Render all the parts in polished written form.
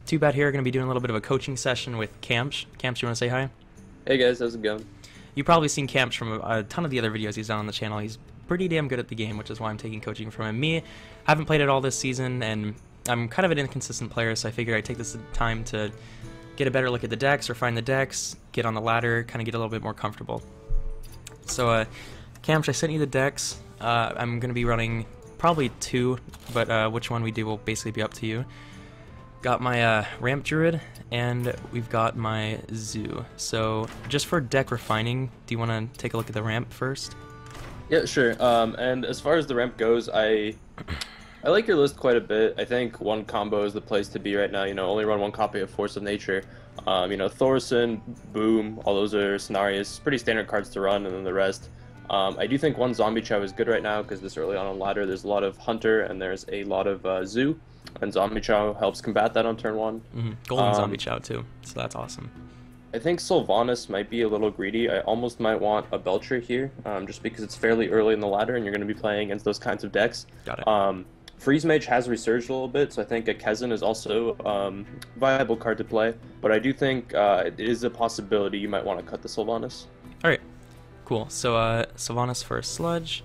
Toobad here, going to be doing a little bit of a coaching session with Kamsh. Kamsh, you want to say hi? Hey guys, how's it going? You've probably seen Kamsh from a ton of the other videos he's done on the channel. He's pretty damn good at the game, which is why I'm taking coaching from him. Me, I haven't played it all this season, and I'm kind of an inconsistent player, so I figured I'd take this time to get a better look at the decks, refine the decks, get on the ladder, kind of get a little bit more comfortable. So, Kamsh, I sent you the decks. I'm going to be running probably two, but which one we do will basically be up to you. Got my Ramp Druid, and we've got my Zoo. So, just for deck refining, do you want to take a look at the Ramp first? Yeah, sure. And as far as the ramp goes, I like your list quite a bit. I think one combo is the place to be right now. You know, only run one copy of Force of Nature. You know, Thorson, Boom, all those are scenarios. Pretty standard cards to run, and then the rest. I do think one Zombie Chow is good right now because this early on ladder, there's a lot of Hunter and there's a lot of Zoo. And Zombie Chow helps combat that on turn one. Golden Zombie Chow too, so that's awesome. I think Sylvanas might be a little greedy. I almost might want a Belcher here, just because it's fairly early in the ladder and you're going to be playing against those kinds of decks. Got it. Freeze Mage has resurged a little bit, so I think a Kezan is also a viable card to play. But I do think it is a possibility you might want to cut the Sylvanas. Alright, cool. So Sylvanas for a Sludge.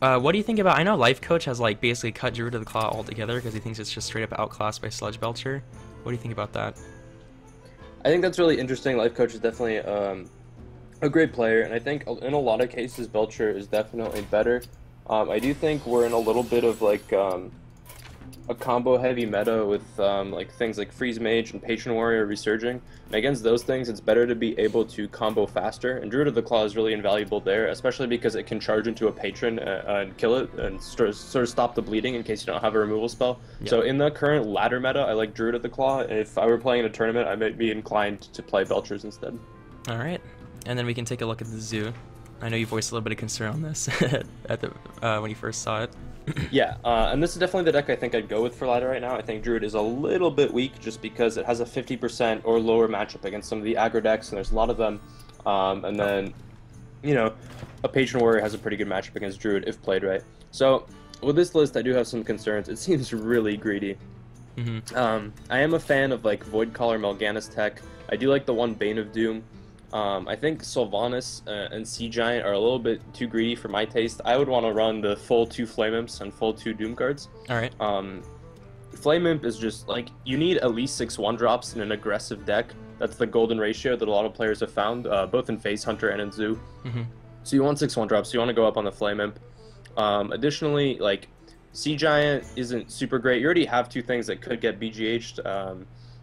What do you think about, I know Life Coach has like basically cut Druid of the Claw altogether because he thinks it's just straight up outclassed by Sludge Belcher. What do you think about that? I think that's really interesting. Life Coach is definitely a great player, and I think in a lot of cases Belcher is definitely better. I do think we're in a little bit of like a combo heavy meta with like things like Freeze Mage and Patron Warrior resurging. And against those things, it's better to be able to combo faster, and Druid of the Claw is really invaluable there, especially because it can charge into a Patron and kill it and sort of stop the bleeding in case you don't have a removal spell. Yep. So in the current ladder meta, I like Druid of the Claw. If I were playing in a tournament, I might be inclined to play Belchers instead. Alright, and then we can take a look at the Zoo. I know you voiced a little bit of concern on this at the when you first saw it. Yeah, and this is definitely the deck I think I'd go with for ladder right now. I think Druid is a little bit weak just because it has a 50% or lower matchup against some of the aggro decks, and there's a lot of them. And then, you know, a Patron Warrior has a pretty good matchup against Druid if played right. So with this list, I do have some concerns. It seems really greedy. I am a fan of like Void Caller Melganis tech. I do like the one Bane of Doom. I think Sylvanas and Sea Giant are a little bit too greedy for my taste. I would want to run the full 2 Flame Imps and full 2 Doom cards. Alright. Flame Imp is just, like, you need at least 6 1-drops in an aggressive deck. That's the golden ratio that a lot of players have found, both in Phase Hunter and in Zoo. So you want 6 1-drops, so you want to go up on the Flame Imp. Additionally, like, Sea Giant isn't super great. You already have 2 things that could get BGH'd,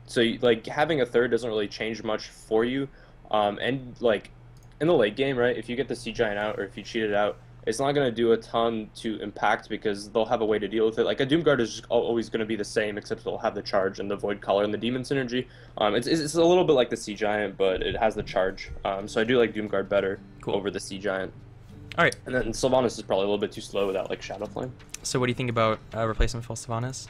so, like, having a third doesn't really change much for you. And like in the late game, right, if you get the Sea Giant out or if you cheat it out, it's not going to do a ton to impact because they'll have a way to deal with it. Like a Doomguard is just always going to be the same, except they'll have the charge and the Void Collar and the Demon synergy. It's a little bit like the Sea Giant, but it has the charge. So I do like Doomguard better over the Sea Giant. Alright. And then Sylvanas is probably a little bit too slow without like Shadow Flame. So what do you think about replacement for Sylvanas?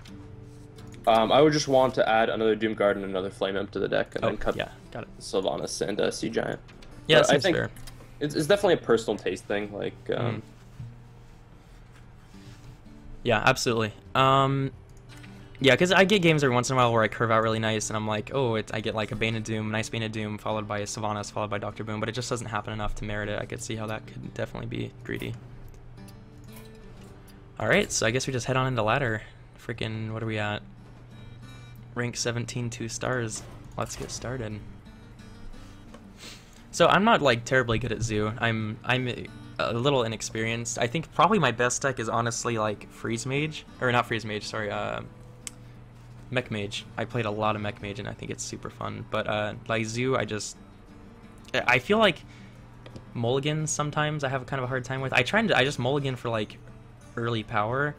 I would just want to add another Doomguard and another Flame Imp to the deck, and then cut got it. Sylvanas and Sea Giant. Yeah, that I seems think fair. It's definitely a personal taste thing. Like, yeah, absolutely. Yeah, because I get games every once in a while where I curve out really nice, and I'm like, oh, I get like a Bane of Doom, nice Bane of Doom, followed by a Sylvanas, followed by Dr. Boom, but it just doesn't happen enough to merit it. I could see how that could definitely be greedy. Alright, so I guess we just head on into ladder. Freaking, what are we at? Rank 17, 2 stars. Let's get started. So I'm not like terribly good at Zoo. I'm a little inexperienced. I think probably my best deck is honestly like Freeze Mage, or not Freeze Mage, sorry, Mech Mage. I played a lot of Mech Mage and I think it's super fun. But like Zoo, I feel like mulligans sometimes I have kind of a hard time with. I just mulligan for like early power,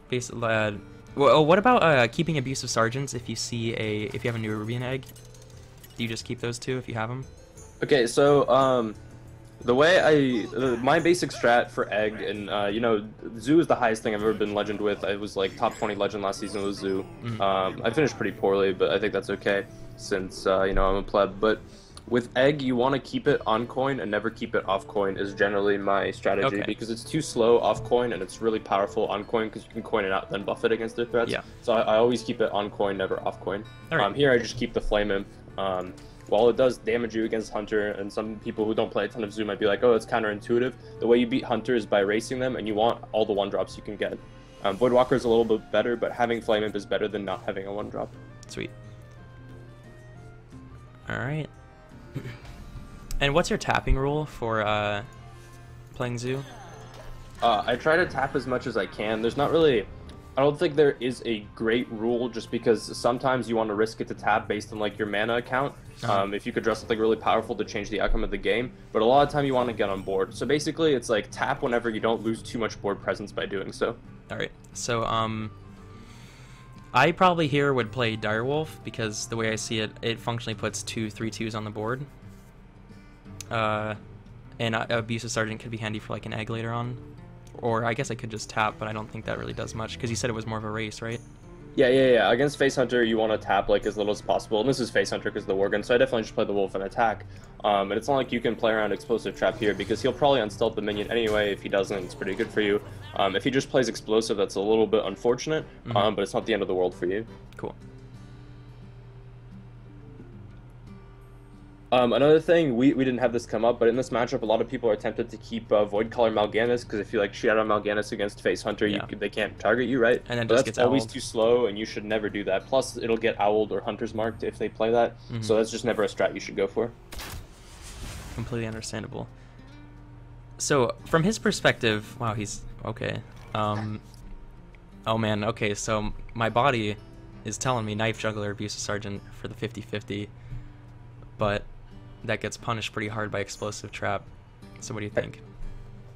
basically. Well, what about keeping abusive sergeants if you have a new Rubian egg? Do you just keep those 2 if you have them? Okay, so the way my basic strat for egg, and you know, Zoo is the highest thing I've ever been legend with. I was like top 20 legend last season with Zoo. I finished pretty poorly, but I think that's okay since you know, I'm a pleb. But With egg, you want to keep it on coin and never keep it off coin is generally my strategy Okay. because it's too slow off coin and it's really powerful on coin because you can coin it out then buff it against their threats. Yeah. So I always keep it on coin, never off coin. All right. Here I just keep the Flame Imp. While it does damage you against Hunter, and some people who don't play a ton of Zoo might be like, oh, it's counterintuitive. The way you beat Hunter is by racing them, and you want all the 1-drops you can get. Voidwalker is a little bit better, but having Flame Imp is better than not having a 1-drop. Sweet. All right. And what's your tapping rule for playing Zoo? I try to tap as much as I can. There's not really... I don't think there is a great rule just because sometimes you want to risk it to tap based on like your mana account. If you could draw something really powerful to change the outcome of the game, but a lot of time you want to get on board. So basically it's like tap whenever you don't lose too much board presence by doing so. Alright, so I probably here would play Direwolf because the way I see it, it functionally puts 2 3/2s on the board. And Abusive Sergeant could be handy for like an egg later on. Or I guess I could just tap, but I don't think that really does much because you said it was more of a race, right? Yeah. Against Face Hunter, you want to tap like as little as possible, and this is Face Hunter because of the Worgen, so I definitely just play the Wolf and attack. And it's not like you can play around Explosive Trap here because he'll probably unstealth the minion anyway. If he doesn't, it's pretty good for you. If he just plays Explosive, that's a little bit unfortunate, but it's not the end of the world for you. Cool. Another thing, we didn't have this come up, but in this matchup, a lot of people are tempted to keep Voidcaller Mal'Ganis, because if you like Shadow Mal'Ganis against Face Hunter, they can't target you, right? And then but just that's gets always owled. too slow, and you should never do that. Plus, it'll get Owled or Hunter's Marked if they play that, so that's just never a strat you should go for. Completely understandable. So, from his perspective, wow, he's okay. Oh man, okay, so my body is telling me Knife Juggler, Abusive Sergeant for the 50/50, but that gets punished pretty hard by Explosive Trap. So what do you think?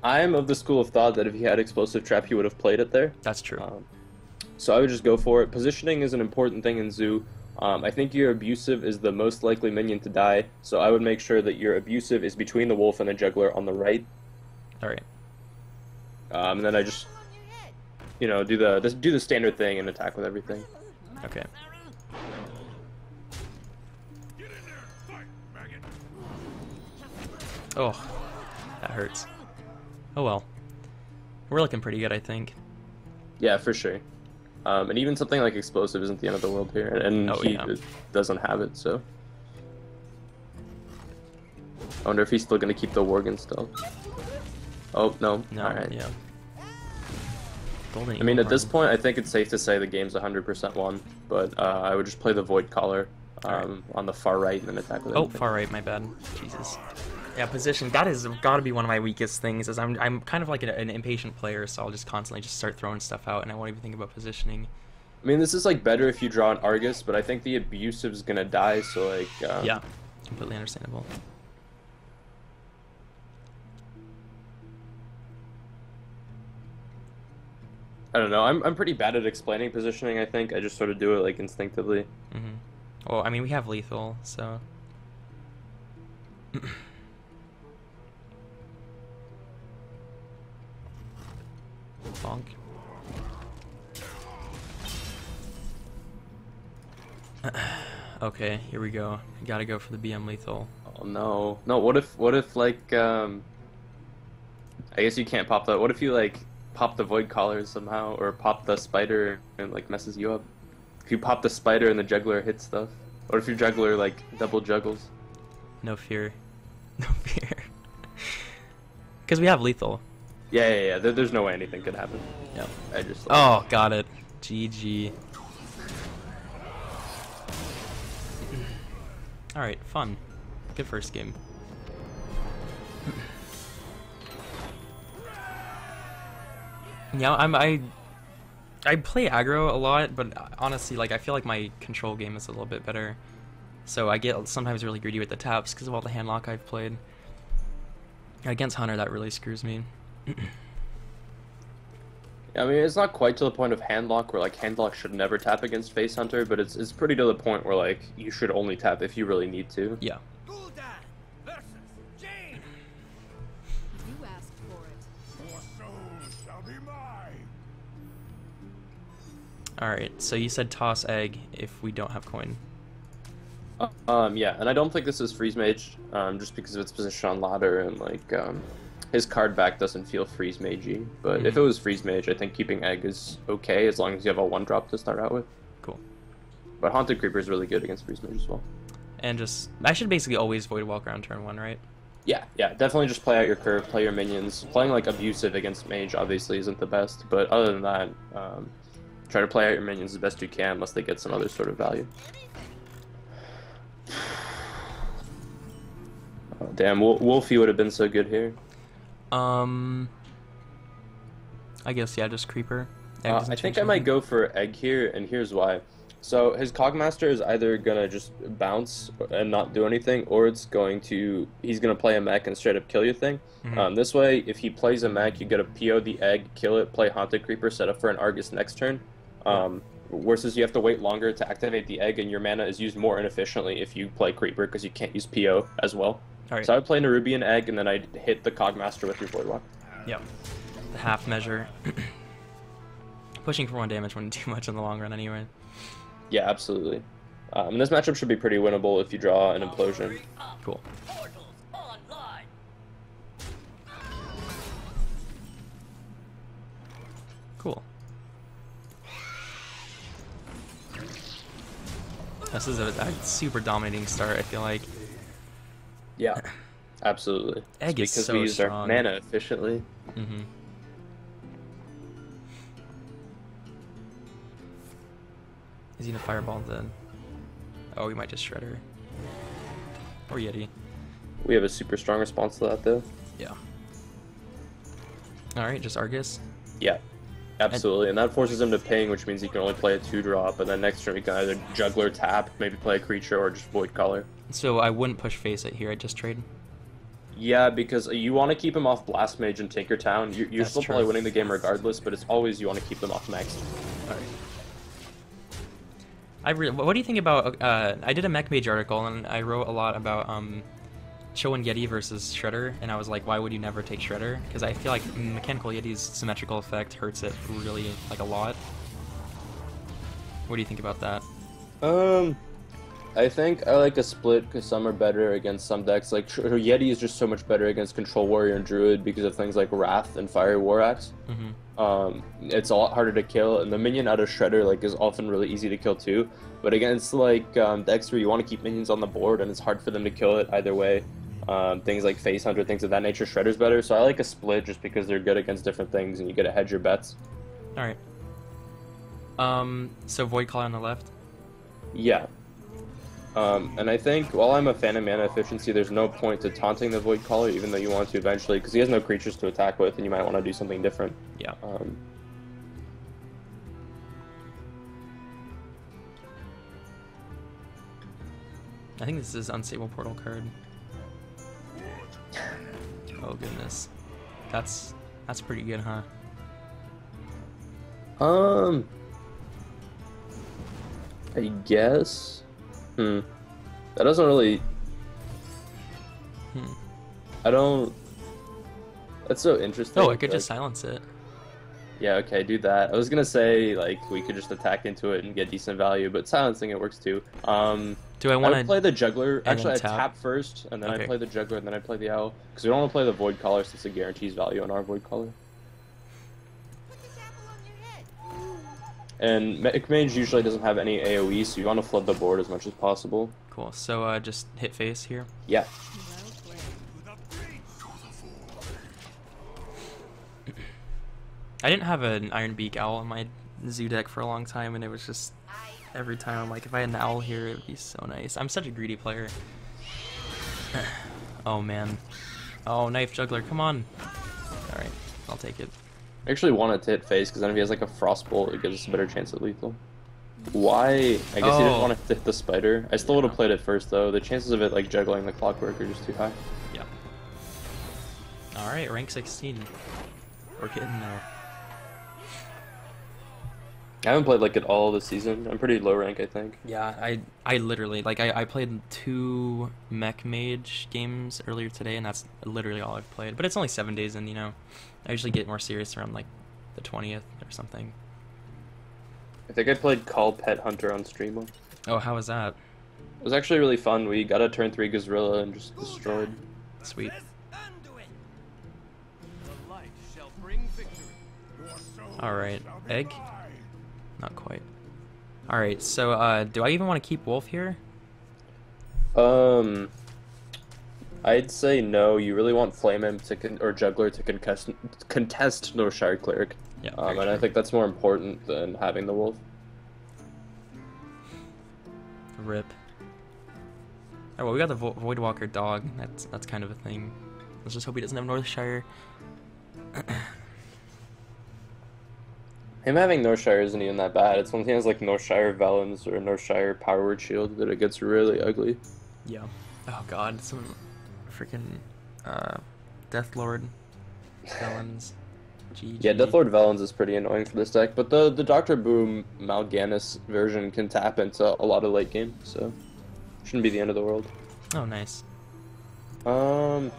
I'm of the school of thought that if he had Explosive Trap, he would have played it there. That's true. So I would just go for it. Positioning is an important thing in Zoo. I think your Abusive is the most likely minion to die, so I would make sure that your Abusive is between the Wolf and the Juggler on the right. Alright. And then I just, you know, do the standard thing and attack with everything. Okay. Oh, that hurts. Oh well. We're looking pretty good, I think. Yeah, for sure. And even something like Explosive isn't the end of the world here, and he doesn't have it, so... I wonder if he's still going to keep the Worgen still. Oh, no. Alright. Yeah. I mean, at this point, I think it's safe to say the game's 100% won, but I would just play the Void Collar on the far right and then attack with everything. Oh, far right, my bad. Jesus. Yeah, position. That has got to be one of my weakest things. Is I'm kind of like an impatient player, so I'll just constantly just start throwing stuff out, and I won't even think about positioning. I mean, this is like better if you draw an Argus, but I think the Abusive's gonna die, so like. Yeah, completely understandable. I don't know. I'm pretty bad at explaining positioning. I think I just sort of do it like instinctively. Well, I mean, we have lethal, so. Bonk. Okay, here we go. Gotta go for the BM lethal. Oh no. No, what if like I guess you can't pop that. What if you like pop the Void Collars somehow, or pop the Spider and like messes you up? If you pop the Spider and the Juggler hits stuff. Or if your Juggler like double juggles. No fear. No fear. Because we have lethal. Yeah. There's no way anything could happen. Yeah. I just. Oh, got it. GG. All right, fun. Good first game. Yeah, I play aggro a lot, but honestly, like I feel like my control game is a little bit better. So I get sometimes really greedy with the taps because of all the handlock I've played. Against Hunter, that really screws me. I mean, it's not quite to the point of handlock where like handlock should never tap against Face Hunter, but it's pretty to the point where like you should only tap if you really need to. Yeah. Alright, so you said toss egg if we don't have coin. Yeah, and I don't think this is Freeze Mage, just because of its position on ladder and like his card back doesn't feel Freeze Magey. But if it was Freeze Mage, I think keeping Egg is okay as long as you have a 1-drop to start out with. Cool. But Haunted Creeper is really good against Freeze Mage as well. And just I should basically always Void Walk around turn 1, right? Yeah, definitely just play out your curve, play your minions. Playing like abusive against Mage obviously isn't the best, but other than that, try to play out your minions as best you can unless they get some other sort of value. Oh, damn, Wolfie would have been so good here. I guess, yeah, just Creeper. I think I might go for Egg here, and here's why. So his Cogmaster is either gonna just bounce and not do anything, or he's gonna play a mech and straight up kill your thing. This way, if he plays a mech, you gotta PO the Egg, kill it, play Haunted Creeper, set up for an Argus next turn. Versus you have to wait longer to activate the Egg, and your mana is used more inefficiently if you play Creeper because you can't use PO as well. So I would play Nerubian Egg, and then I'd hit the Cogmaster with your Void Walk. Yep. The half measure. Pushing for 1 damage wouldn't do much in the long run anyway. Yeah, absolutely. And this matchup should be pretty winnable if you draw an Implosion. Cool. Cool. This is a super dominating start, I feel like. Yeah, absolutely. Egg is because so we used strong. our mana efficiently. Is he gonna Fireball then? Oh, we might just Shredder. Or Yeti. We have a super strong response to that, though. Yeah. Alright, just Argus. Yeah, absolutely. And that forces him to ping, which means he can only play a 2-drop, and then next turn he can either Juggler, tap, maybe play a creature, or just Void Collar. So I wouldn't push face it here, I'd just trade? Yeah, because you want to keep him off Blast Mage and Tinkertown. You're still probably winning the game regardless, but it's always you want to keep them off next. Alright. What do you think about, I did a Mech Mage article, and I wrote a lot about Cho and Yeti versus Shredder, and I was like, why would you never take Shredder? Because I feel like Mechanical Yeti's symmetrical effect hurts it really, like, a lot. What do you think about that? I think I like a split because some are better against some decks. Like Yeti is just so much better against Control Warrior and Druid because of things like Wrath and Fire War Axe. It's a lot harder to kill, and the minion out of Shredder like is often really easy to kill too. But against like decks where you want to keep minions on the board and it's hard for them to kill it either way. Things like Face Hunter, things of that nature, Shredder's better. So I like a split just because they're good against different things and you get to hedge your bets. Alright. So Void Collar on the left? Yeah. And I think, while I'm a fan of mana efficiency, there's no point to taunting the Void Caller, even though you want to eventually, because he has no creatures to attack with, and you might want to do something different. Yeah. I think this is Unstable Portal card. Oh goodness. That's pretty good, huh? I guess. That doesn't really... I don't... That's so interesting. Oh, I could just silence it. Yeah, okay, do that. I was gonna say, like, we could just attack into it and get decent value, but silencing it works too. Do I want to play the Juggler? Actually, I tap? tap first, and then I play the Juggler, and then I play the Owl. Because we don't want to play the Void Collar since it guarantees value on our Void Collar. And Mech Mage usually doesn't have any AoE, so you want to flood the board as much as possible. Cool. So just hit face here. Yeah. I didn't have an Iron Beak Owl in my Zoo deck for a long time, and it was just every time I'm like, if I had an Owl here, it would be so nice. I'm such a greedy player. Oh man. Oh, Knife Juggler, come on. All right, I'll take it. I actually want it to hit face, because then if he has like a Frostbolt, it gives us a better chance at lethal. Why? I guess he didn't want to hit the Spider. I still would have played it first, though. The chances of it like juggling the Clockwork are just too high. Yeah. All right, rank 16. We're getting there. I haven't played like it all this season. I'm pretty low rank, I think. Yeah, I literally, like, I played 2 Mech Mage games earlier today, and that's literally all I've played. But it's only 7 days in, you know. I usually get more serious around, like, the 20th or something. I think I played Call Pet Hunter on stream once. Oh, how was that? It was actually really fun. We got a turn 3 Gazrilla and just destroyed. Sweet. Alright, egg? Not quite. Alright, so do I even want to keep Wolf here? I'd say no. You really want Flame Imp to or Juggler to contest Northshire Cleric. Yeah. And I think that's more important than having the Wolf. Rip. Oh well, we got the Voidwalker dog. That's kind of a thing. Let's just hope he doesn't have Northshire. Him having Northshire isn't even that bad. It's when he has like Northshire Velens or Northshire Power Word Shield that it gets really ugly. Yeah. Oh god, some freaking Deathlord Velens. GG. Yeah, Deathlord Velens is pretty annoying for this deck, but the Dr. Boom Mal'Ganis version can tap into a lot of late game, so shouldn't be the end of the world. Oh, nice. Oh.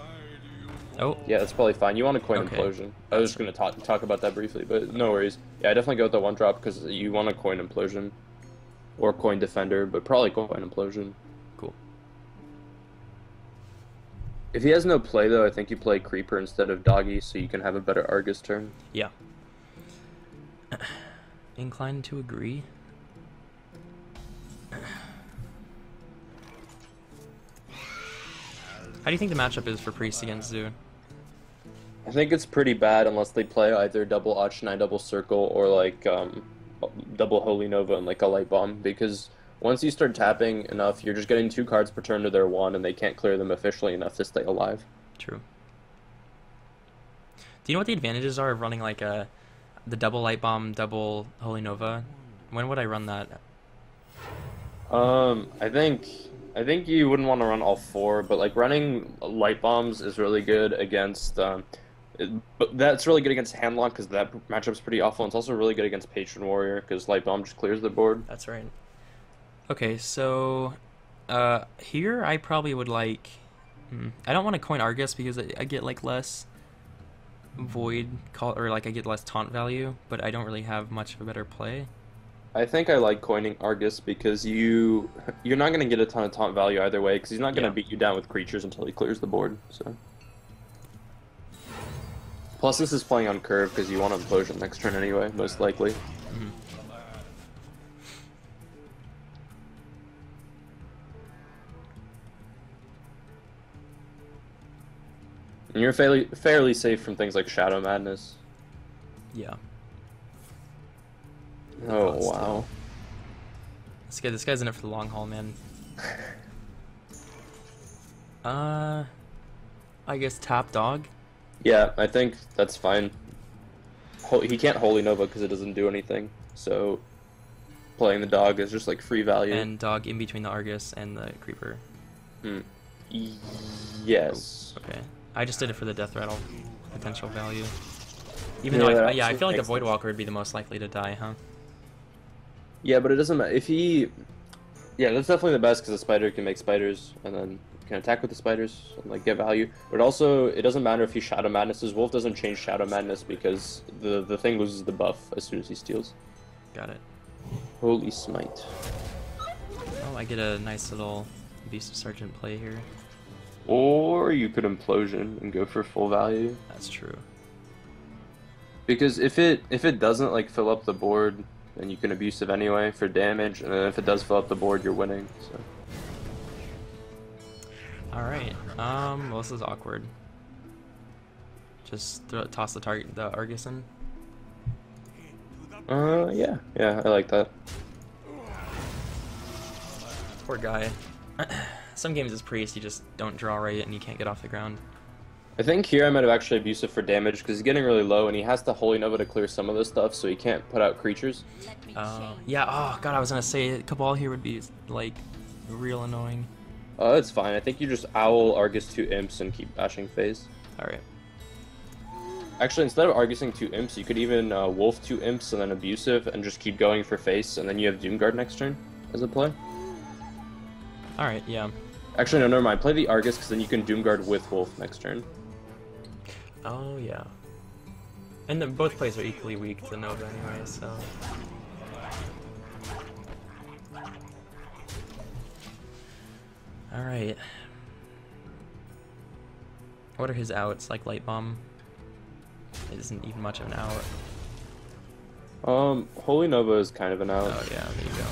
Yeah, that's probably fine. You want to coin Implosion. I was just going to talk about that briefly, but no worries. Yeah, I definitely go with the 1-drop because you want to coin Implosion. Or coin Defender, but probably coin Implosion. Cool. If he has no play, though, I think you play Creeper instead of Doggy so you can have a better Argus turn. Yeah. Inclined to agree. How do you think the matchup is for Priest against Zoo? I think it's pretty bad unless they play either double Ochni, double Circle, or like double Holy Nova and like a Light Bomb, because once you start tapping enough, you're just getting 2 cards per turn to their 1, and they can't clear them efficiently enough to stay alive. True. Do you know what the advantages are of running like the double Light Bomb, double Holy Nova? When would I run that? I think you wouldn't want to run all 4, but like running Light Bombs is really good against but that's really good against Handlock because that matchup's pretty awful. And it's also really good against Patron Warrior because Light Bomb just clears the board. That's right. Okay, so here I probably would like. I don't want to coin Argus because I get like less void or like I get less taunt value, but I don't really have much of a better play. I think I like coining Argus because you're not going to get a ton of taunt value either way because he's not going to beat you down with creatures until he clears the board. So. Plus, this is playing on curve because you want to Implosion next turn anyway, most likely. And you're fairly safe from things like Shadow Madness. Yeah. Oh, wow. This guy's in it for the long haul, man. I guess tap dog? Yeah, I think that's fine. He can't Holy Nova because it doesn't do anything, so playing the dog is just like free value. And dog in between the Argus and the Creeper. Yes. Oh, okay. I just did it for the Death Rattle potential value. Even though, I feel like the Voidwalker would be the most likely to die, huh? Yeah, but it doesn't matter. If he... Yeah, that's definitely the best because the spider can make spiders, and then you can attack with the spiders and like get value. But also, it doesn't matter if he Shadow Madnesses. Wolf doesn't change Shadow Madness because the thing loses the buff as soon as he steals. Got it. Holy Smite. Oh, I get a nice little Beast of Sergeant play here. Or you could Implosion and go for full value. That's true. Because if it doesn't like fill up the board, then you can Abusive anyway for damage, and then if it does fill up the board, you're winning. So. All right. Well, this is awkward. Just toss the Argus in. Yeah, I like that. Poor guy. Some games as Priest, you just don't draw right and you can't get off the ground. I think here I might have actually Abusive for damage because he's getting really low and he has to Holy Nova to clear some of this stuff, so he can't put out creatures. Yeah, oh god, I was gonna say a Cabal here would be like real annoying. Oh, that's fine. I think you just Owl, Argus 2 Imps, and keep bashing phase. Alright. Actually, instead of Argusing 2 Imps, you could even Wolf 2 Imps and then Abusive and just keep going for face, and then you have Doomguard next turn as a play. Alright, yeah. Actually, no, never mind. Play the Argus because then you can Doomguard with Wolf next turn. Oh, yeah. And both plays are equally weak to Nova anyway, so... Alright. What are his outs? Like Light Bomb? It isn't even much of an out. Holy Nova is kind of an out. Oh yeah, there you go.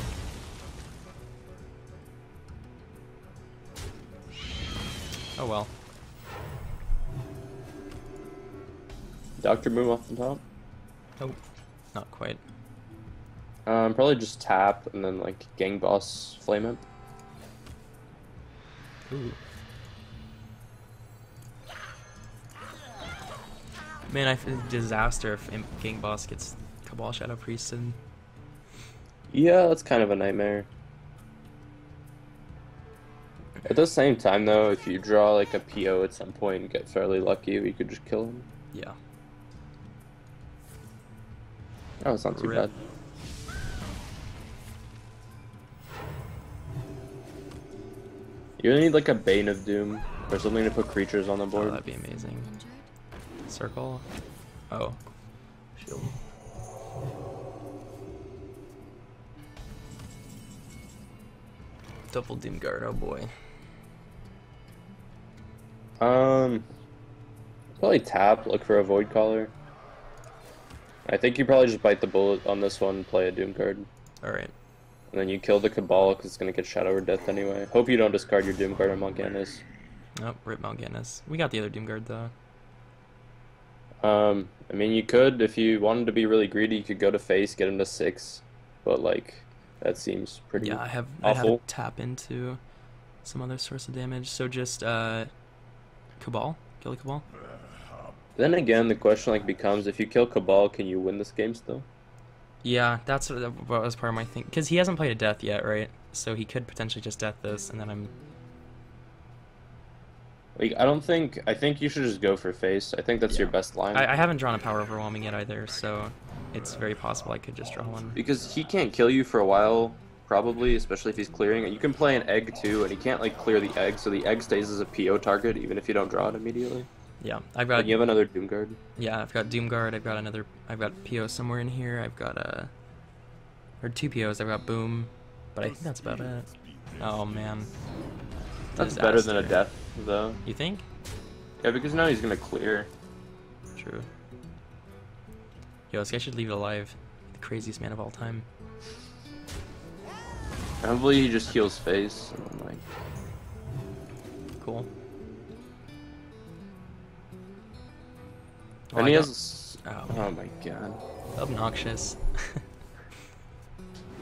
Oh well. Dr. Boom off the top? Oh, not quite. Probably just tap and then like Gang Boss Flame Imp. Ooh. Man, I feel disaster if Imp Gang Boss gets Cabal Shadow Priested. Yeah, that's kind of a nightmare. At the same time though, if you draw like a PO at some point and get fairly lucky, you could just kill him. Yeah. Oh, it's not too bad. You really need like a Bane of Doom or something to put creatures on the board. Oh, that'd be amazing. Circle. Oh. Shield. Double Doom Guard, oh boy. Probably tap, look for a Void Caller. I think you probably just bite the bullet on this one and play a Doom Guard. Alright. And then you kill the Cabal because it's going to get Shadow or Death anyway. Hope you don't discard your Doom Guard on Mal'Ganis. Oh, rip Mal'Ganis. We got the other Doom Guard though. I mean, you could, if you wanted to be really greedy, you could go to face, get him to 6. But, like, that seems pretty Yeah, I have awful. to tap into some other source of damage. So just, Cabal? Kill the Cabal? Then again, the question, like, becomes, if you kill Cabal, can you win this game still? Yeah, that's what was part of my thing. Because he hasn't played a death yet, right? So he could potentially just death this, and then I'm... Like, I think you should just go for face. I think that's your best line. I haven't drawn a Power Overwhelming yet either, so it's very possible I could just draw one. Because he can't kill you for a while, probably, especially if he's clearing. And you can play an egg too, and he can't like clear the egg, so the egg stays as a PO target even if you don't draw it immediately. Yeah, I've got. And you have another Doom Guard. Yeah, I've got Doom Guard. I've got PO somewhere in here. I've got or 2 POs. I've got Boom, but I think that's about it. Oh man. That's better than a death, though. You think? Yeah, because now he's gonna clear. True. Yo, this guy should leave it alive. The craziest man of all time. Probably he just heals face, and then, like... Cool. And he has... Oh my god. Obnoxious.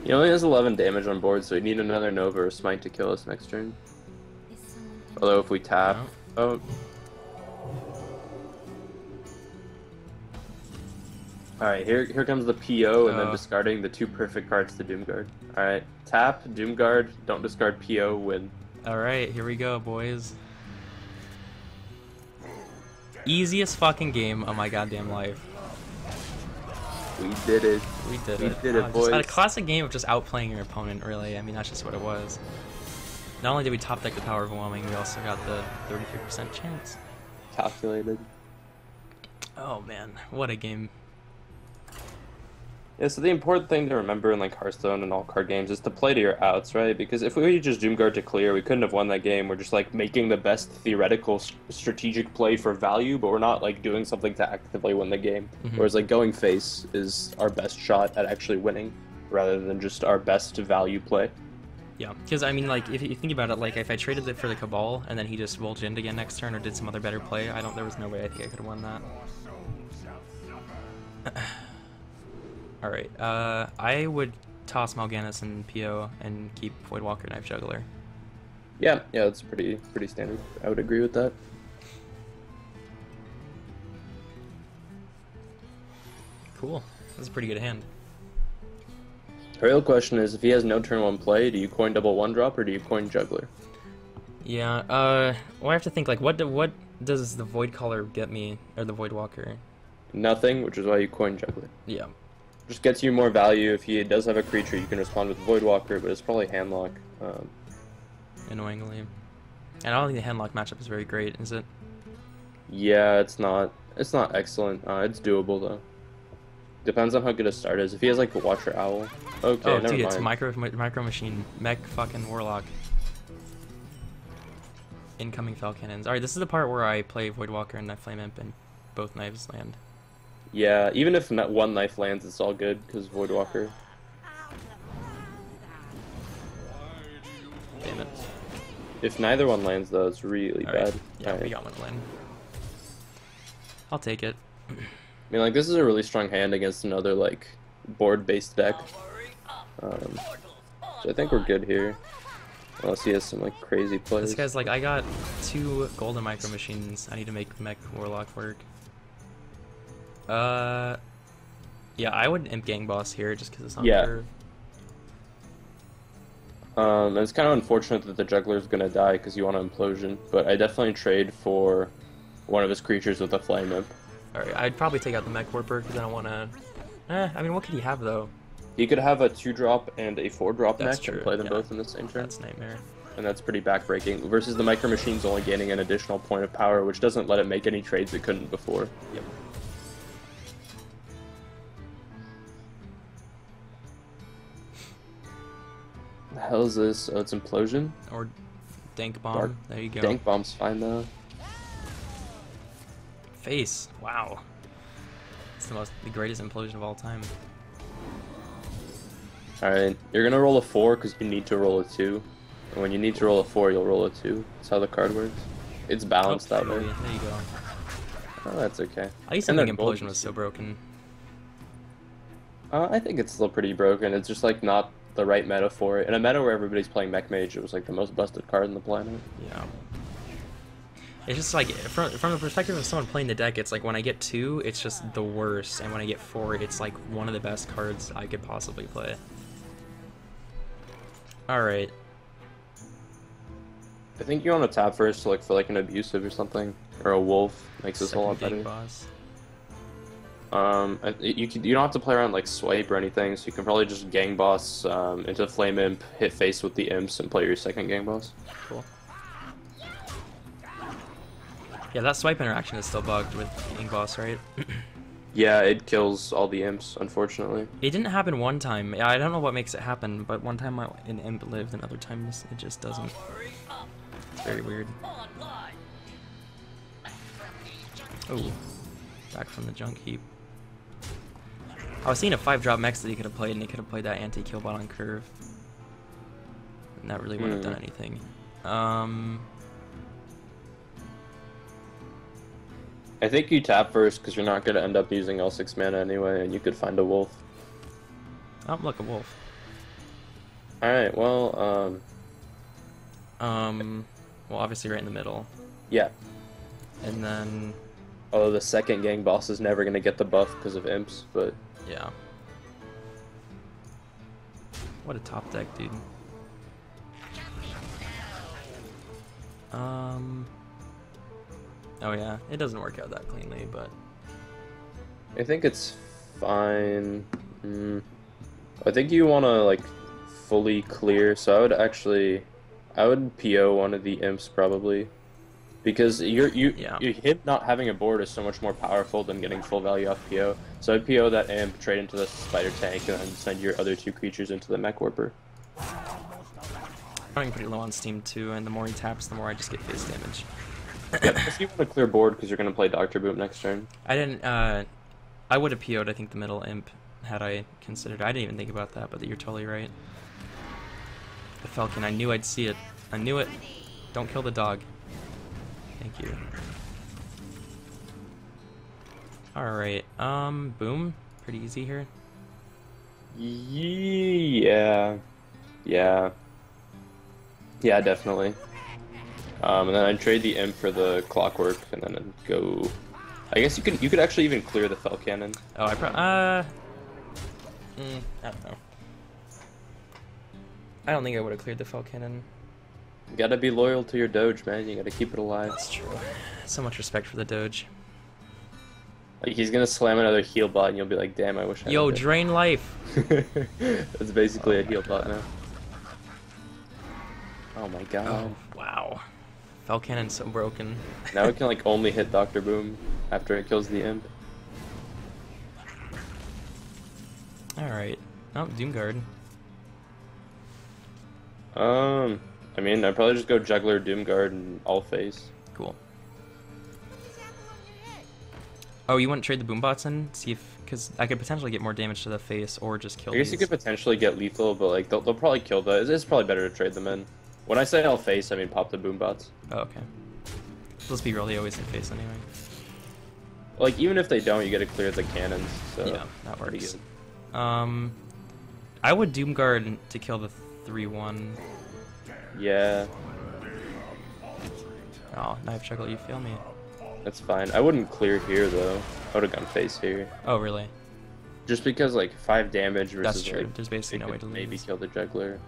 He only has 11 damage on board, so we need another Nova or Smite to kill us next turn. Although if we tap... Oh. Alright, here comes the PO, and then discarding the 2 perfect cards to Doomguard. Alright, tap, Doomguard, don't discard PO, win. Alright, here we go, boys. Easiest fucking game of my goddamn life. We did it. We did it. We did it, boys. Just a classic game of just outplaying your opponent, really. I mean, that's just what it was. Not only did we top deck the Power Overwhelming, we also got the 33% chance. Calculated. Oh man, what a game. Yeah, so the important thing to remember in like Hearthstone and all card games is to play to your outs, right? Because if we just Doomguard to clear, we couldn't have won that game. We're just like making the best theoretical strategic play for value, but we're not like doing something to actively win the game. Whereas like going face is our best shot at actually winning, rather than just our best value play. Yeah, because I mean, like, if you think about it, like, if I traded it for the Cabal and then he just rolled in again next turn or did some other better play, there was no way I think I could have won that. Alright, I would toss Mal'Ganis and PO and keep Voidwalker, Knife Juggler. Yeah, that's pretty standard. I would agree with that. Cool. That's a pretty good hand. The real question is, if he has no turn 1 play, do you coin double 1-drop or do you coin Juggler? Yeah, well, I have to think, like, what does the Void Caller get me, or the Voidwalker? Nothing, which is why you coin Juggler. Yeah. Just gets you more value. If he does have a creature, you can respond with Voidwalker, but it's probably Handlock. Annoyingly. And I don't think the Handlock matchup is very great, is it? Yeah, it's not excellent. It's doable, though. Depends on how good a start is. If he has, like, a Watcher Owl. Okay, oh, never dude, mind. it's Micro Machine. Mech fucking Warlock. Incoming Fell Cannons. Alright, this is the part where I play Voidwalker and Flame Imp and both knives land. Yeah, even if not one knife lands, it's all good, because Voidwalker. Damn it. If neither one lands, though, it's really bad. Yeah, we got one land. I'll take it. I mean, like, this is a really strong hand against another, like, board-based deck. So I think we're good here. Unless he has some, like, crazy plays. This guy's like, I got 2 golden micro machines. I need to make Mech Warlock work. Yeah, I would Imp Gang Boss here just because it's on curve. And it's kind of unfortunate that the Juggler's gonna die because you want an Implosion, but I definitely trade for one of his creatures with a Flame Imp. Alright, I'd probably take out the Mech Warper because I don't want to... I mean, what could he have, though? He could have a 2-drop and a 4-drop Mech true. and play them both in the same turn. That's nightmare. And that's pretty backbreaking. Versus the Micro Machine's only gaining an additional point of power, which doesn't let it make any trades it couldn't before. Yep. The hell is this? Oh, it's Implosion? Or Dank Bomb. There you go. Dank Bomb's fine, though. Face. Wow. It's the greatest implosion of all time. Alright, you're gonna roll a 4 because you need to roll a 2. And when you need to roll a 4, you'll roll a 2. That's how the card works. It's balanced that way. There you go. Oh, that's okay. I used to think implosion was so broken. I think it's still pretty broken. It's just like not the right meta for it. In a meta where everybody's playing Mech Mage, it was like the most busted card on the planet. Yeah. It's just like, from the perspective of someone playing the deck, it's like when I get 2, it's just the worst, and when I get 4, it's like one of the best cards I could possibly play. Alright. I think you want to tap first to look for like an Abusive or something, or a Wolf. Makes this a lot better. Boss. You don't have to play around like Swipe or anything, so you can probably just Gang Boss into Flame Imp, hit face with the Imps, and play your second Gang Boss. Cool. Yeah, that swipe interaction is still bugged with Gang Boss, right? Yeah, it kills all the Imps, unfortunately. It didn't happen one time. I don't know what makes it happen, but one time an Imp lived, and other times it just doesn't. It's very weird. Oh, back from the junk heap. I was seeing a 5-drop Mech that he could have played, and he could have played that anti-Killbot on curve. And that really wouldn't have done anything. I think you tap first because you're not going to end up using L6 mana anyway, and you could find a Wolf. Oh, look, a Wolf. Alright, well, well, obviously right in the middle. Yeah. And then... Although the second Gang Boss is never going to get the buff because of Imps, but... Yeah. What a top deck, dude. Oh yeah, it doesn't work out that cleanly, but... I think it's fine. I think you want to, like, fully clear, so I would PO one of the Imps, probably. Because him not having a board is so much more powerful than getting full value off PO. So I'd PO that Imp, trade into the Spider Tank, and then send your other 2 creatures into the Mech Warper. I'm running pretty low on Steam too, and the more he taps, the more I just get face damage. If you want to clear board because you're going to play Dr. Boom next turn. I didn't, I would have PO'd, I think, the middle Imp, had I considered. I didn't even think about that, but you're totally right. The Falcon, I knew I'd see it. I knew it. Don't kill the dog. Thank you. Alright, boom. Pretty easy here. Yeah, definitely. And then I'd trade the Imp for the Clockwork, and then I'd go... I guess you could actually even clear the Fell Cannon. Oh, I don't know. I don't think I would have cleared the Fell Cannon. You gotta be loyal to your Doge, man. You gotta keep it alive. That's true. So much respect for the Doge. Like, he's gonna slam another heal bot, and you'll be like, damn, I wish I had Yo, it. drain life! That's basically a heal bot now. Oh my god. Oh, wow. Fell Cannon's so broken. Now it can, like, only hit Dr. Boom after it kills the Imp. Alright. Oh, Doomguard. I mean, I'd probably just go Juggler, Doomguard, and all face. Cool. Oh, you want to trade the boombots in? See if, because I could potentially get more damage to the face or just kill I guess these. you could potentially get lethal, but like they'll probably kill the. It's probably better to trade them in. When I say all face, I mean pop the boombots. Oh, okay. Let's be real, they always hit face anyway. Like even if they don't, you get to clear the cannons. So Yeah, that works. Good. I would Doomguard to kill the 3-1. Yeah, Oh, knife juggle, you fail me. that's fine. I wouldn't clear here though. I would have gone face here. Oh, really? Just because like 5 damage versus That's true. like There's basically no way to maybe lose. kill the juggler.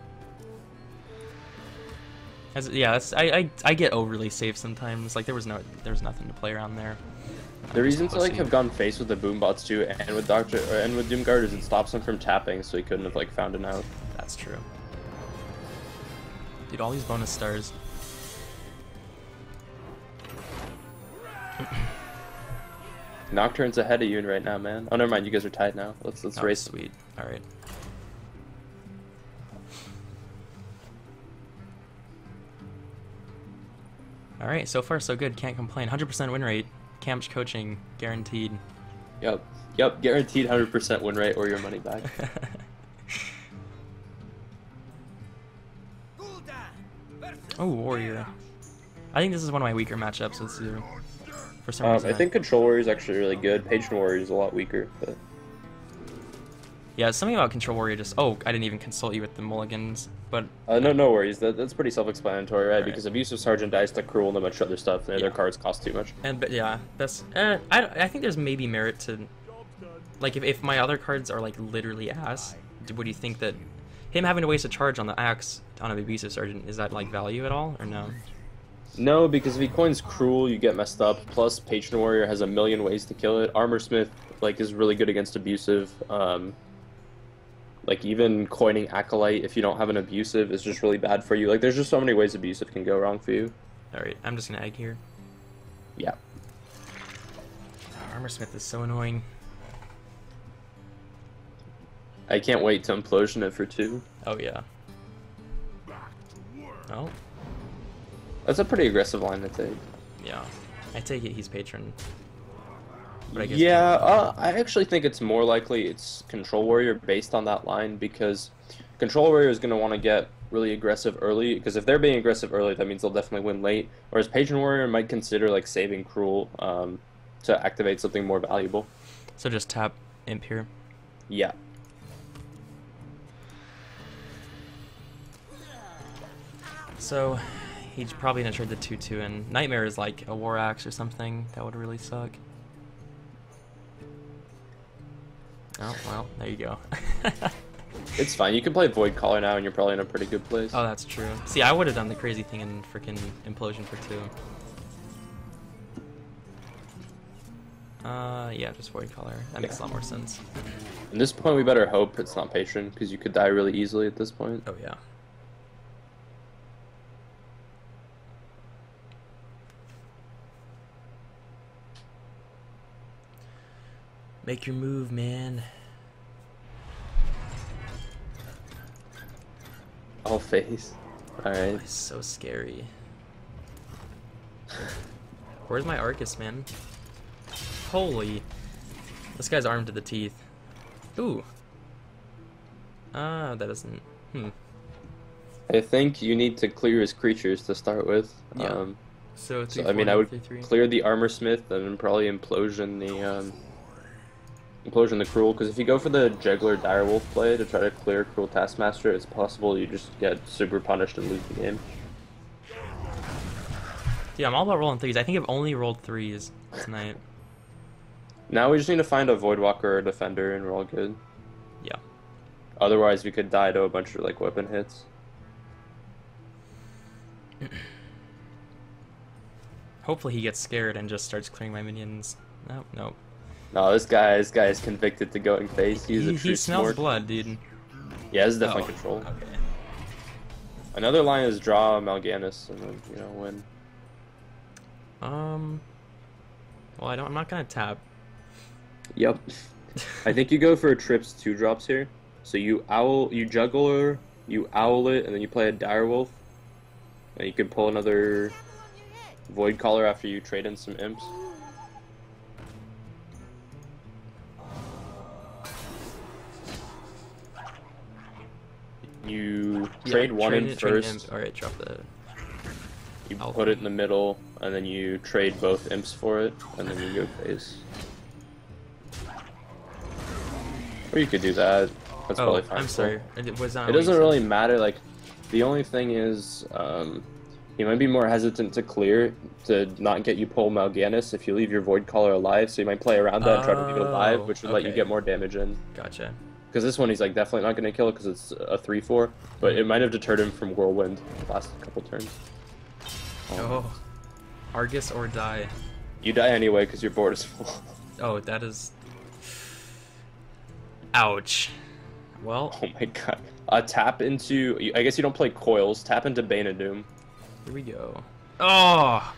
Yeah, I get overly safe sometimes. Like there's nothing to play around there. The reason to like pussy. have gone face with the boombots too, and with and with Doomguard is it stops him from tapping, so he couldn't have like found an out. That's true. Dude, all these bonus stars. Nocturne's ahead of you right now, man. Oh, never mind. You guys are tied now. Let's Oh, race. sweet. All right. All right. So far, so good. Can't complain. 100% win rate. Kamsh coaching guaranteed. Yep. Guaranteed 100% win rate or your money back. Oh, warrior. I think this is one of my weaker matchups with Zoo. For some reason. I think Control Warrior is actually really good. Patron Warrior is a lot weaker, but Yeah, something about Control Warrior just... Oh, I didn't even consult you with the mulligans, but... no worries. That's pretty self-explanatory, right? Right. Because Abusive Sergeant dies to Cruel and a bunch of other stuff, and their cards cost too much. But yeah, that's... I think there's maybe merit to... Like, if my other cards are, like, literally ass, would you think that him having to waste a charge on the axe on an Abusive Sergeant, is that, like, value at all, or no? No, because if he coins Cruel, you get messed up. Plus, Patron Warrior has a million ways to kill it. Armorsmith, like, is really good against Abusive. Like, even coining Acolyte, if you don't have an Abusive, is just really bad for you. Like, there's just so many ways Abusive can go wrong for you. Alright, I'm just gonna egg here. Yeah. Armorsmith is so annoying. I can't wait to Implosion it for 2. Oh, yeah. Oh, That's a pretty aggressive line to take. yeah. I take it he's patron. But I guess Yeah, I actually think it's more likely it's Control Warrior based on that line, because Control Warrior is going to want to get really aggressive early, because if they're being aggressive early, that means they'll definitely win late, whereas Patron Warrior might consider like saving Cruel to activate something more valuable. So just tap Imp here. Yeah. So he's probably gonna trade the 2/2 in. Nightmare is like a War Axe or something. That would really suck. Oh, well, there you go. It's fine. You can play Void Caller now, and you're probably in a pretty good place. Oh, that's true. See, I would have done the crazy thing and freaking Implosion for 2. Yeah, just Void Caller. That makes a lot more sense. At this point, we better hope it's not Patron, because you could die really easily at this point. Oh, yeah. Make your move, man. All face. Alright. It's so scary. Where's my Arcus, man? Holy. This guy's armed to the teeth. Ooh. Ah, that doesn't... I think you need to clear his creatures to start with. Yeah. So, I mean, I would clear the Armorsmith and then probably Implosion the Cruel, because if you go for the Juggler Direwolf play to try to clear Cruel Taskmaster, it's possible you just get super punished and lose the game. Yeah, I'm all about rolling 3s. I think I've only rolled 3s tonight. Now we just need to find a Voidwalker or a Defender and we're all good. Yeah. Otherwise we could die to a bunch of like weapon hits. Hopefully he gets scared and just starts clearing my minions. No, no. No, this guy is convicted to going face. He's a true He smells smart. blood, dude. Yeah, this is definitely control. Okay. Another line is draw Mal'Ganis and then, you know, win. Well, I'm not gonna tap. Yep. I think you go for Trips 2-drops here. So you Juggler, you Owl it, and then you play a Direwolf. And you could pull another Void Caller after you trade in some imps. You trade one imp first. Alright, drop the... You put it in the middle, and then you trade both imps for it, and then you go face. Or you could do that. That's probably fine. I'm sorry. It doesn't really matter. Like, the only thing is, he might be more hesitant to clear to not get you pull Mal'Ganis if you leave your Void Caller alive. So you might play around that and try to leave it alive, which would let you get more damage in. Gotcha. Because this one he's like definitely not going to kill it because it's a 3/4, but it might have deterred him from Whirlwind the last couple turns. Oh, Argus or die. You die anyway because your board is full. Oh, that is... Ouch. Well... Oh my god. Tap into... I guess you don't play Coils. Tap into Bane of Doom. Here we go. Oh!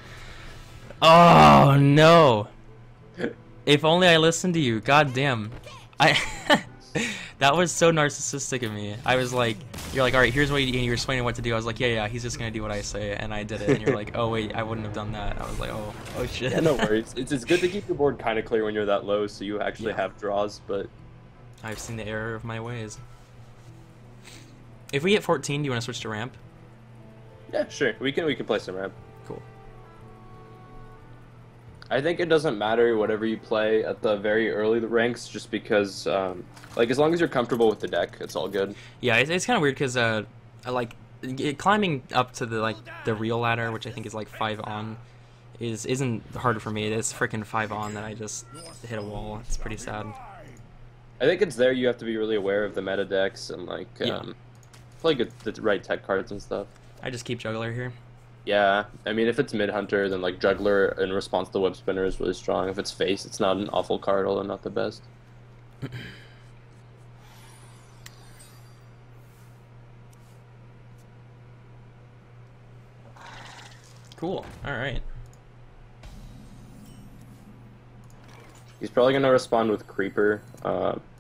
Oh, no! If only I listened to you. God damn. That was so narcissistic of me. I was like, you're like, alright, here's what you, and you were explaining what to do. I was like, yeah, he's just gonna do what I say, and I did it. And you're like, oh wait, I wouldn't have done that. I was like, oh shit. Yeah, no worries. It's good to keep your board kind of clear when you're that low, so you actually have draws, but... I've seen the error of my ways. If we get 14, do you want to switch to ramp? Yeah, sure. We can play some ramp. Cool. I think it doesn't matter whatever you play at the very early ranks, just because, like, as long as you're comfortable with the deck, it's all good. Yeah, it's kind of weird because, like, climbing up to the real ladder, which I think is like 5 on, isn't hard for me. It's freaking 5 on that I just hit a wall. It's pretty sad. I think it's there you have to be really aware of the meta decks and, like, play the right tech cards and stuff. I just keep Juggler here. Yeah, I mean, if it's mid-hunter, then, like, Juggler in response to Web Spinner is really strong. If it's face, it's not an awful card, although not the best. Cool, alright. He's probably going to respond with Creeper,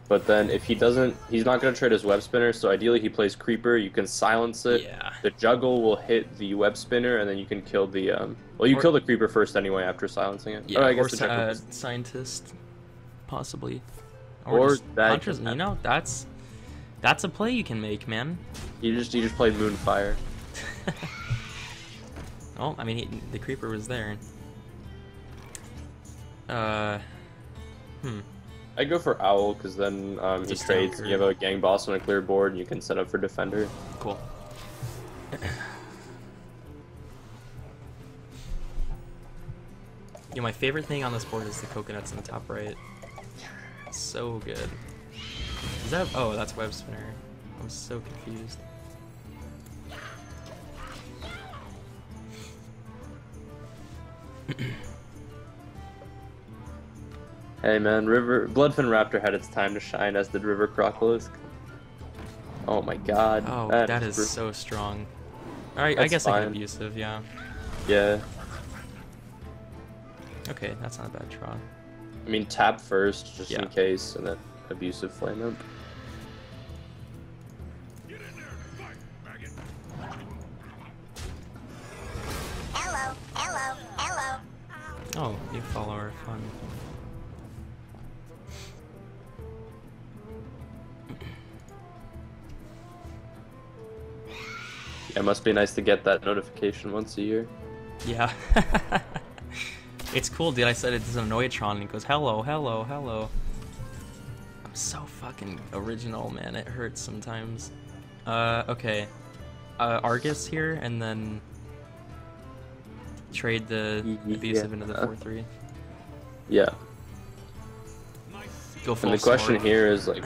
but then if he doesn't, he's not going to trade his Web Spinner, so ideally he plays Creeper, you can silence it, the Juggle will hit the Web Spinner, and then you can kill the, well, you kill the Creeper first anyway after silencing it. Yeah, I guess or Scientist, possibly. Or that, Hunters, you know, that's a play you can make, man. You just played Moonfire. Well, I mean, the Creeper was there. I'd go for Owl, because then he trades, you have a Gang Boss on a clear board, and you can set up for Defender. Cool. You know, my favorite thing on this board is the coconuts in the top right. So good. Is that... Oh, that's Web Spinner. I'm so confused. Hey man, Bloodfin Raptor had its time to shine, as did River Crocolisk. Oh my god. Oh, that is so strong. Alright, I guess I get abusive, yeah. Yeah. Okay, that's not a bad draw. I mean, tap first, just in case, and then abusive Flame Imp. Hello. Oh, new follower, fun. Yeah, it must be nice to get that notification once a year. Yeah. It's cool, dude. I said it to Annoyatron and it goes, hello. I'm so fucking original, man. It hurts sometimes. Okay. Argus here, and then trade the abusive into the 4/3. Yeah. Go full And the question here is, like,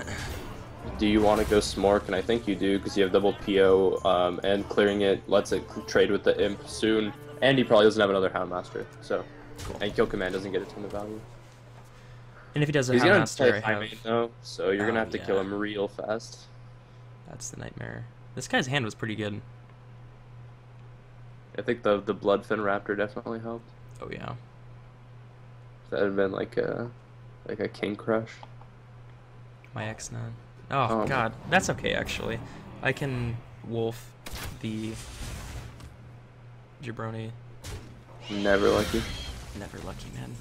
do you want to go Smork? And I think you do, because you have double PO, and clearing it lets it trade with the Imp soon. And he probably doesn't have another Houndmaster, so... Cool. And Kill Command doesn't get a ton of value. And if he does a Houndmaster, I have... Main, though, so you're gonna have to kill him real fast. That's the nightmare. This guy's hand was pretty good. I think the Bloodfin Raptor definitely helped. Oh yeah. That had been like a king crush. My X9. Oh god, that's okay actually. I can wolf the jabroni. Never lucky. Never lucky, man.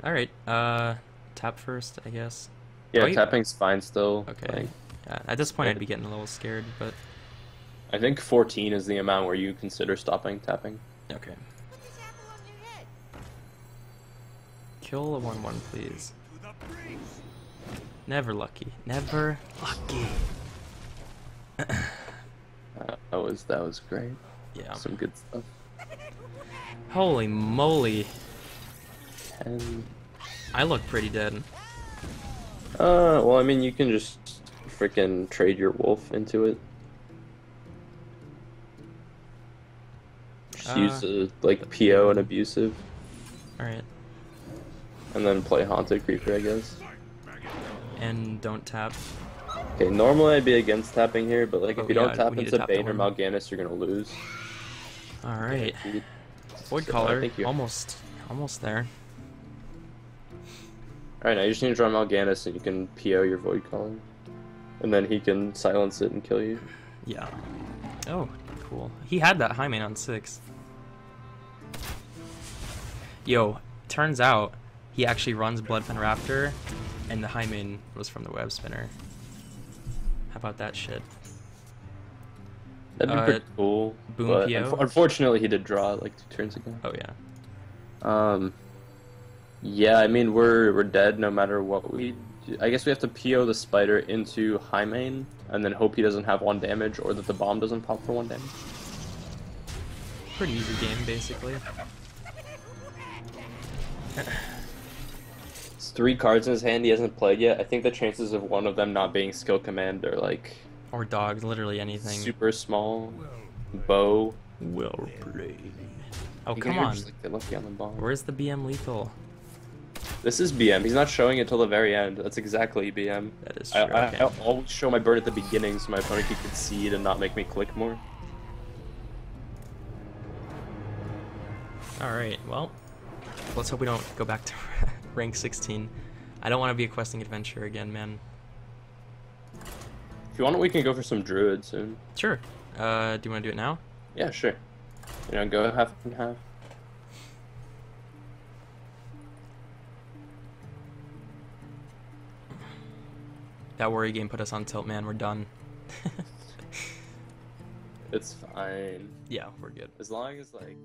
Alright. Tap first, I guess. Yeah, Oh, tapping's fine still. Okay. At this point, I'd be getting a little scared, but... I think 14 is the amount where you consider stopping tapping. Okay. Kill a 1/1, please. Never lucky. Never lucky. That was great. Yeah. Some good stuff. Holy moly. 10. I look pretty dead. Well, I mean, you can just freaking trade your wolf into it. Just use like PO and abusive, Alright. and then play haunted creeper, I guess. And don't tap. Okay, normally I'd be against tapping here, but like if you don't tap we need to into tap the Bane or win. Mal'Ganis, you're gonna lose. Alright. Okay, Void so I Caller, think you're- almost there. Alright, now you just need to draw Mal'Ganis and you can PO your Void Caller. And then he can silence it and kill you. Yeah. Oh, cool. He had that high main on 6. Yo, turns out he actually runs Bloodfen Raptor, and the high main was from the web spinner. How about that shit? That'd be pretty cool. Boom but PO? unfortunately, he did draw like 2 turns ago. Oh yeah. Yeah, I mean we're dead no matter what we do. I guess we have to PO the spider into high main and then hope he doesn't have 1 damage or that the bomb doesn't pop for 1 damage. Pretty easy game, basically. It's 3 cards in his hand he hasn't played yet. I think the chances of one of them not being skill command are like Or dogs, literally anything. super small. Bow. Well played. Oh, You come guys are on. just, like, lucky on the bomb. Where's the BM lethal? This is BM. He's not showing it till the very end. That's exactly BM. That is true. I Okay. always show my bird at the beginning so my opponent can concede and not make me click more. Alright, well, let's hope we don't go back to rank 16. I don't want to be a questing adventure again, man. If you want, we can go for some druid soon. Sure. Do you want to do it now? Yeah, sure. You know, go half and half. That worry game put us on tilt, man. We're done. It's fine. Yeah, we're good. As long as, like...